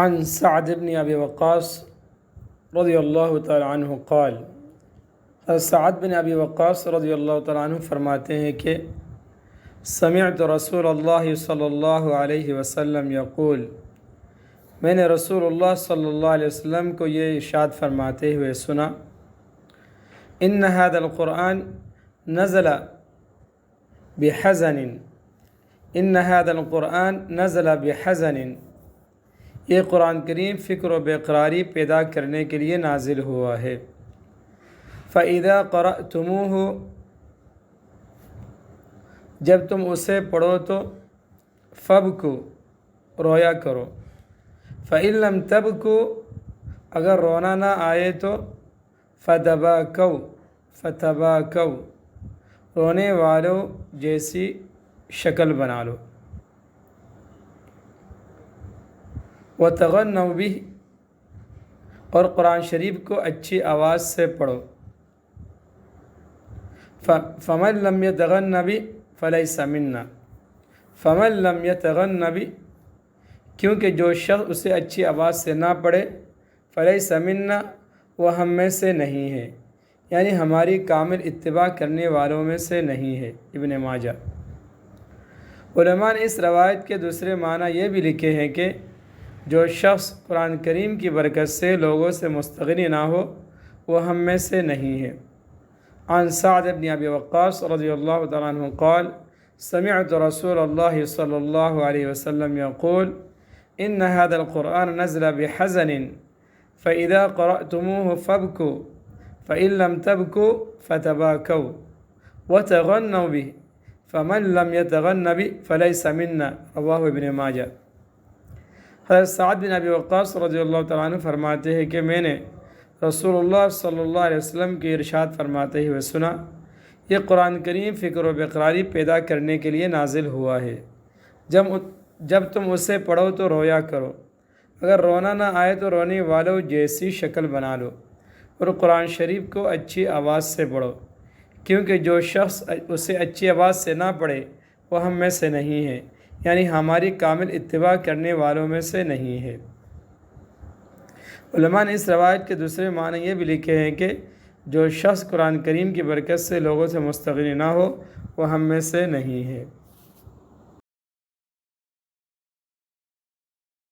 عن سعد بن ابی وقاص رضی اللہ تعالی عنہ قال، سعد بن ابی وقاص رضی اللہ تعالیٰ عنہ فرماتے ہیں کہ سمعت رسول اللہ صلی اللہ علیہ وسلم یقول، میں نے رسول اللہ صلی اللہ علیہ وسلم کو یہ ارشاد فرماتے ہوئے سنا، ان هذا القرآن نزل بحزن، ان هذا القرآن نزل بحزن، یہ قرآن کریم فکر و بے پیدا کرنے کے لیے نازل ہوا ہے۔ فَإِذَا قَرَأْتُمُوهُ، جب تم اسے پڑھو تو فَابْكُوا، رویا کرو۔ فَإِن لَمْ تَبْكُوا، اگر رونا نہ آئے تو فَتَبَاكَوْا، رونے والوں جیسی شکل بنا لو۔ وَتَغَنَّوْا بِهِ، اور قرآن شریف کو اچھی آواز سے پڑھو۔ فَمَن لَّمْ يَتَغَنَّ بِهِ فَلَيْسَ مِنَّا، فَمَن لَّمْ يَتَغَنَّ بِهِ، کیونکہ جو شخص اسے اچھی آواز سے نہ پڑھے، فَلَيْسَ مِنَّا، وہ ہم میں سے نہیں ہے، یعنی ہماری کامل اتباع کرنے والوں میں سے نہیں ہے۔ ابن ماجہ۔ علماء نے اس روایت کے دوسرے معنی یہ بھی لکھے ہیں کہ جو شخص قرآن کریم کی برکت سے لوگوں سے مستغنی نہ ہو، وہ ہم میں سے نہیں ہے۔ عن سعد بن ابی وقاص رضی اللہ تعالیٰ عنہ قال، سمعت رسول اللہ صلی اللہ علیہ وسلم یقول، ان هذا القرآن نزل بحزن فإذا قرأتموه فابكوا فإن لم تبكوا فتباكوا وتغنوا به فمن لم يتغن به فليس منا، رواہ ابن ماجہ۔ حضرت سعد بن ابی وقاص رضی اللہ تعالیٰ عنہ فرماتے ہیں کہ میں نے رسول اللہ صلی اللہ علیہ وسلم کی ارشاد فرماتے ہوئے سنا، یہ قرآن کریم فکر و بے پیدا کرنے کے لیے نازل ہوا ہے، جب تم اسے پڑھو تو رویا کرو، اگر رونا نہ آئے تو رونے والوں جیسی شکل بنا لو، اور قرآن شریف کو اچھی آواز سے پڑھو، کیونکہ جو شخص اسے اچھی آواز سے نہ پڑھے وہ ہم میں سے نہیں ہے، یعنی ہماری کامل اتباع کرنے والوں میں سے نہیں ہے۔ علماء نے اس روایت کے دوسرے معنی یہ بھی لکھے ہیں کہ جو شخص قرآن کریم کی برکت سے لوگوں سے مستغنی نہ ہو، وہ ہم میں سے نہیں ہے۔